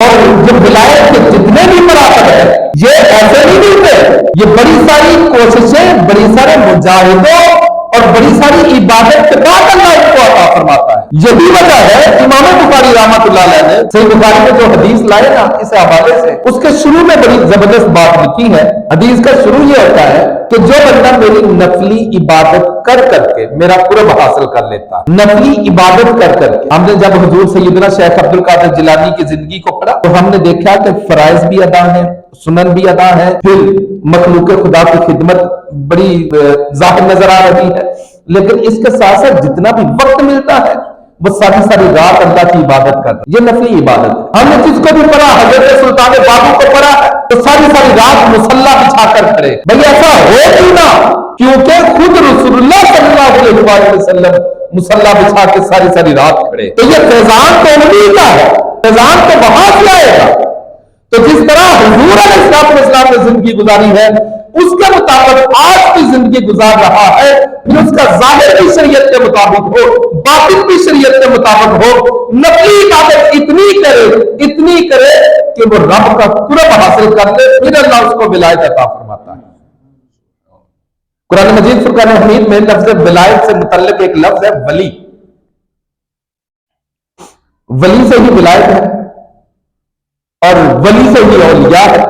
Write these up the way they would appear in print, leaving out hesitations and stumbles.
اور جو ولایت کے جتنے بھی مراتب ہیں یہ ایسے نہیں ملتے، یہ بڑی ساری کوششیں، بڑی سارے مجاہدوں اور بڑی ساری عبادت کے بعد اللہ اس کو عطا فرماتا ہے۔ یہی وجہ ہے امام بخاری رحمۃ اللہ علیہ نے صحیح بخاری میں جو حدیث لائے نا اس حوالے سے، اس کے شروع میں بڑی زبردست بات لکھی ہے۔ حدیث کا شروع یہ ہوتا ہے کہ جو بندہ میری نفلی عبادت کر کر کے میرا قرب حاصل کر لیتا ہے، نفلی عبادت کر کر کے۔ ہم نے جب حضور سیدنا شیخ عبد القادر جیلانی کی زندگی کو پڑھا تو ہم نے دیکھا کہ فرائض بھی ادا ہیں، سنن بھی ادا ہے، پھر مخلوق خدا کی خدمت بڑی ظاہر نظر آ رہی ہے، لیکن اس کے ساتھ ساتھ جتنا بھی وقت ملتا ہے وہ ساری رات اللہ کی عبادت کرتا ہے۔ یہ نفلی عبادت ہے۔ ہم نے جس کو بھی پڑھا، حضرت سلطان بابو کو پڑھا ہے تو ساری رات مصلی بچھا کر کھڑے۔ بھئی ایسا ہو کیوں نہ، کیونکہ خود رسول اللہ صلی اللہ علیہ وسلم مصلی بچھا کے ساری رات کھڑے۔ تو یہ فیضان تو انہی کا ہے، فیضان تو وہاں سے آئے گا۔ تو جس طرح حضور علیہ السلام نے زندگی گزاری ہے اس کے مطابق آج کی زندگی گزار رہا ہے، پھر اس کا ظاہر بھی شریعت کے مطابق ہو، باطن بھی شریعت کے مطابق ہو، نفلی عبادت اتنی کرے کہ وہ رب کا قرب حاصل کر لے، پھر اللہ اس کو ولایت عطا فرماتا ہے۔ قرآن مجید فرقان حمید میں لفظ ولایت سے متعلق ایک لفظ ہے ولی۔ ولی سے ہی ولایت ہے اور ولی سے ہی اولیاء ہے۔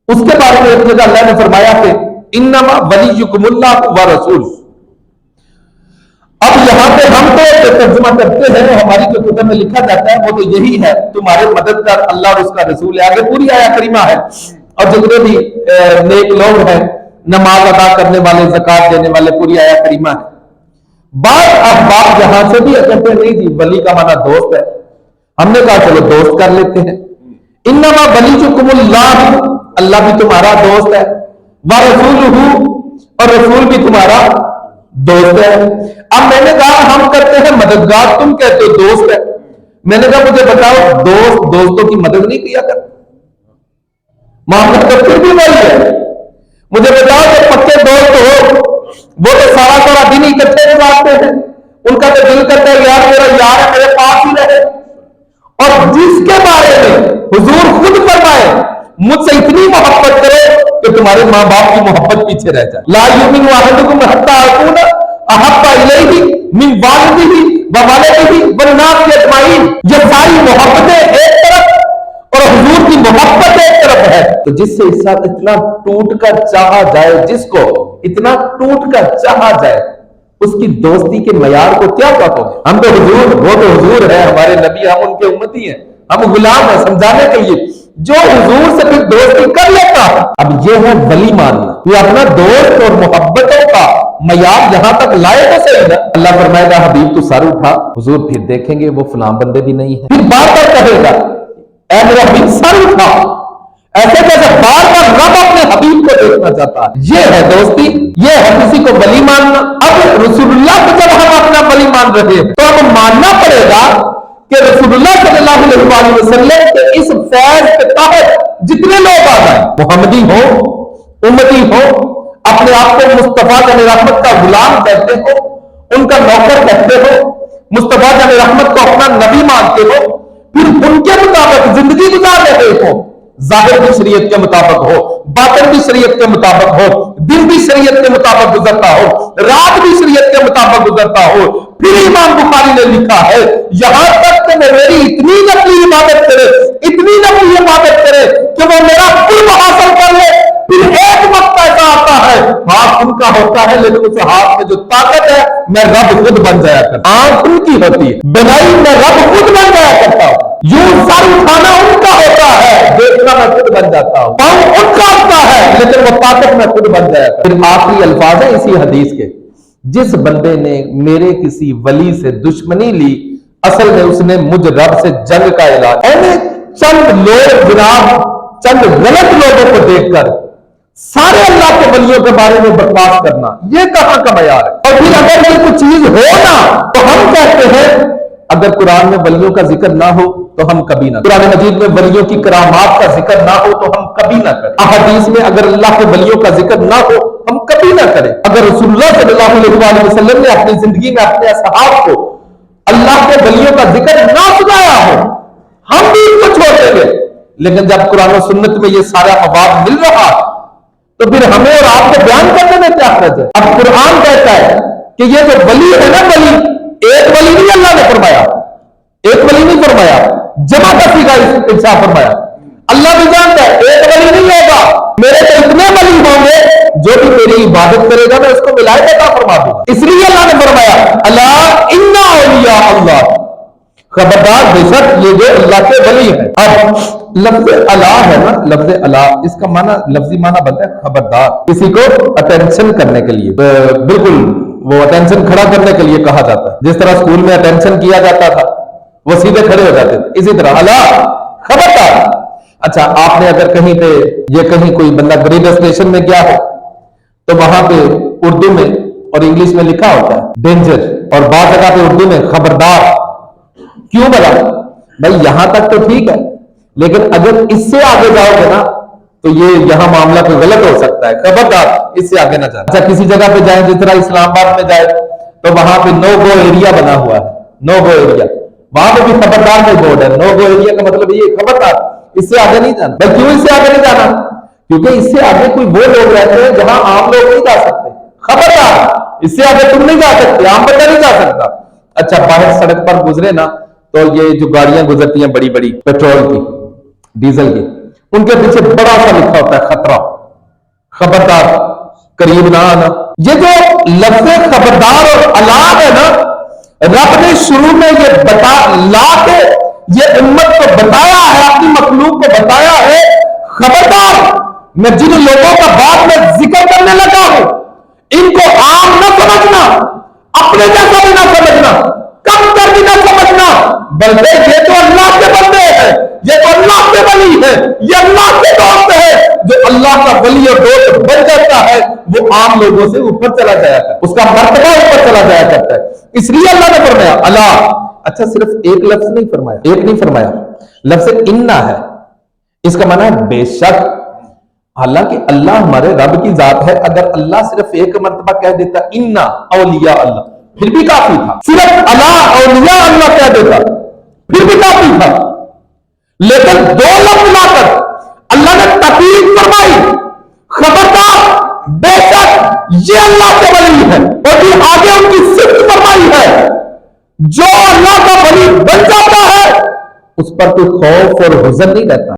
اس کے بارے میں ایک جگہ اللہ نے فرمایا کہ انما ولیکم اللہ و رسول۔ اب یہاں پہ ہم تو ترجمہ کرتے ہیں، ہماری جو کتب میں لکھا جاتا ہے وہ تو یہی ہے، تمہارے مددگار اللہ اور اس کا رسول ہے۔ آگے پوری آیت کریمہ ہے، اور جتنے بھی نیک لوگ ہیں، نماز ادا کرنے والے، زکات دینے والے، پوری آیت کریمہ ہے۔ بعض احباب یہاں سے بھی کہتے ہیں نہیں جی ولی کا معنی دوست ہے، ہم نے کہا چلو دوست کر لیتے ہیں۔ انما ولیکم اللہ، اللہ بھی تمہارا دوست ہے، ورسولہ، اور رسول بھی تمہارا دوست ہے۔ اب میں نے کہا ہم کرتے ہیں مددگار، تم کہتے ہو دوست ہے۔ میں نے کہا مجھے بتاؤ دوستوں کی مدد نہیں کیا کرتے؟ محمد کا پھر بھی وہی ہے۔ مجھے بتاؤ کہ پکے دوست ہو وہ تو سارا دن اکٹھے گزارتے ہیں، ان کا تو دل کرتا ہے یار میرا یار ہے میرے پاس ہی رہے، اور جس کے بارے میں حضور خود فرمائے مجھ سے اتنی محبت کرے کہ تمہارے ماں باپ کی محبت پیچھے رہ جائے۔ لا یؤمن احدکم حتی اکون احب الیہ من والدہ وولدہ والناس اجمعین۔ یہ ساری محبتیں ایک طرف اور حضور کی محبت ایک طرف ہے، تو جس سے اس ساتھ اتنا ٹوٹ کر چاہا جائے، جس کو اتنا ٹوٹ کر چاہا جائے، اس کی دوستی کے معیار کو کیا کہو گے؟ ہم تو حضور، وہ تو حضور ہے، ہمارے نبی، ہم ان کے امتی ہیں، ہم غلام ہیں سمجھانے کے لیے۔ جو حضور سے پھر دوستی کر لیتا، اب یہ ہے ولی ماننا، یہ اپنا دوست اور محبتوں کا معیار یہاں تک لائے تو صحیح نا۔ اللہ فرمائے گا حبیب تو سر اٹھا، حضور پھر دیکھیں گے وہ فلاں بندے بھی نہیں ہیں، پھر بار بار کہے گا اے میرا حبیب سر اٹھا، ایسے جیسے بار بار رب اپنے حبیب کو دیکھنا چاہتا ہے۔ یہ ہے دوستی، یہ ہے کسی کو ولی ماننا۔ اب رسول اللہ کو جب ہم اپنا ولی مان رہے ہیں تو ہمیں ماننا پڑے گا کہ رسول اللہ صلی اللہ علیہ وسلم کے اس فیض کے تحت جتنے لوگ آ جائیں، محمدی ہو، امتی ہو، اپنے آپ کو مصطفیٰ جان رحمت کا غلام کہتے ہو، ان کا نوکر کہتے ہو، مصطفیٰ جان رحمت کو اپنا نبی مانتے ہو، پھر ان کے مطابق زندگی گزار رہے ہو، ظاہر بھی شریعت کے مطابق ہو، باطن بھی شریعت کے مطابق ہو، دن بھی شریعت کے مطابق گزرتا ہو، رات بھی شریعت کے مطابق گزرتا ہو، پھر امام بخاری نے لکھا ہے یہاں تک کہ میری اتنی نفلی عبادت کرے، اتنی نفلی عبادت کرے کہ وہ میرا قرب حاصل کر لے، پھر ایک وقت ایسا آتا ہے ہاتھ ان کا ہوتا ہے لیکن اس ہاتھ میں جو طاقت ہے میں رب خود بن جایا کرتا ہوں۔ آنکھ ان کی ہوتی ہے، بنائی میں رب خود بن جایا کرتا ہوں، یوں سر اٹھانا ان کا ہوتا ہے، دیکھنا میں خود بن جاتا ہوں، پاؤں ان کا ہوتا ہے لیکن وہ طاقت میں خود بن جایا کرتا ہوں۔ پھر آخری الفاظ ہیں اسی حدیث کے، جس بندے نے میرے کسی ولی سے دشمنی لی اصل میں اس نے مجھ رب سے جنگ کا اعلان۔ یعنی چند لوگ جناب، چند غلط لوگوں کو دیکھ کر سارے اللہ کے ولیوں کے بارے میں بکواس کرنا، یہ کہاں کا معیار ہے؟ اور پھر اگر یہ کوئی چیز ہو نا تو ہم کہتے ہیں اگر قرآن میں ولیوں کا ذکر نہ ہو تو ہم کبھی نہ، قرآن مجید میں ولیوں کی کرامات کا ذکر نہ ہو تو ہم کبھی نہ کریں، احادیث میں اگر اللہ کے ولیوں کا ذکر نہ ہو ہم کبھی نہ کریں، اگر رسول اللہ صلی اللہ علیہ وسلم نے اپنی زندگی میں اپنے اصحاب کو اللہ کے ولیوں کا ذکر نہ سنایا ہو ہم بھی اس کو چھوڑ دیں گے. لیکن جب قرآن و سنت میں یہ سارا مواد مل رہا تو پھر ہمیں اور آپ کو بیان کرنے میں کیا حرج ہے؟ اب قرآن کہتا ہے کہ یہ جو ولی ہے نا، ولی ایک ولی نہیں اللہ نے فرمایا، ایک ولی نہیں فرمایا، جمع کا صیغہ ارشاد فرمایا. اللہ بھی جانتا ہے ایک ولی نہیں ہوگا، میرے تو اتنے ولی ہوں گے جو بھی میری عبادت کرے گا میں اس کو ولایت عطا فرما دوں گا. اس لیے اللہ نے فرمایا اللہ ان اولیاء اللہ، خبردار بے شک یہ جو اللہ کے ولی ہیں. اب لفظ اللہ ہے نا، لفظ اللہ اس کا معنی لفظی معنی بنتا ہے خبردار، کسی کو اٹینشن کرنے کے لیے، بالکل وہ اٹینشن کھڑا کرنے کے لیے کہا جاتا ہے. جس طرح اسکول میں اٹینشن کیا جاتا تھا وہ سیدھے کھڑے ہو جاتے تھے، اسی طرح اللہ خبردار. اچھا آپ نے اگر کہیں پہ یہ کہیں کوئی بندہ ریلوے اسٹیشن میں گیا ہو تو وہاں پہ اردو میں اور انگلش میں لکھا ہوتا ہے ڈینجر، اور بعض جگہ پہ اردو میں خبردار. کیوں بلا بھائی؟ یہاں تک تو ٹھیک ہے، لیکن اگر اس سے آگے جاؤ گے نا تو یہ یہاں معاملہ کوئی غلط ہو سکتا ہے. خبردار، اس سے آگے نہ جائیں. اچھا کسی جگہ پہ جائیں، جس طرح اسلام آباد میں جائے تو وہاں پہ نو گو ایریا بنا ہوا ہے، نو گو ایریا، وہاں پہ بھی خبردار کا بورڈ ہے. نو گو ایریا کا مطلب یہ خبردار، اس سے آگے نہیں جانا. بھائی کیوں اس سے آگے نہیں جانا؟ کیونکہ اس سے آگے کوئی وہ لوگ رہتے ہیں جہاں عام لوگ نہیں جا سکتے. خبردار، اس سے آگے تم نہیں جا سکتے، عام بندہ نہیں جا سکتا. اچھا باہر سڑک پر گزرے نا تو یہ جو گاڑیاں گزرتی ہیں بڑی بڑی پیٹرول کی، ڈیزل کی، ان کے پیچھے بڑا سا لکھا ہوتا ہے خطرہ، خبردار قریب نہ آنا. یہ جو لفظ خبردار اور اللہ ہے نا، رب نے شروع میں یہ بتا لا کے یہ امت کو بتایا ہے، اپنی مخلوق کو بتایا ہے خبردار. میں جن لوگوں کا بعد میں ذکر کرنے لگا ہوں ان کو عام نہ سمجھنا، اپنے جیسا بھی نہ سمجھنا، کم کر بھی نہ سمجھنا، بلکہ یہ تو اللہ کے بندے ہیں، یہ تو اللہ کے ولی ہے، یہ اللہ کے دوست ہے. جو اللہ کا ولی اور دوست بن جاتا ہے وہ عام لوگوں سے اوپر چلا جایا کرتا ہے، اس کا مرتبہ اوپر چلا جایا کرتا ہے. اس لیے اللہ نے فرمایا اللہ. اچھا صرف ایک لفظ نہیں فرمایا، ایک نہیں فرمایا، لفظ انا ہے. اس کا معنی ہے بے شک. حالانکہ اللہ ہمارے رب کی ذات ہے، اگر اللہ صرف ایک مرتبہ کہہ دیتا انا اولیاء اللہ پھر بھی کافی تھا. صرف اللہ اولیاء اللہ کہہ دیتا پھر بھی کافی تھا. لیکن دو لفظ لا کر اللہ نے تاکید فرمائی خبردار بے شک یہ اللہ کے ولی ہے، اور پھر آگے ان کی صفت فرمائی ہے جو اللہ کا ولی بن جاتا ہے اس پر کوئی خوف اور حزن نہیں رہتا.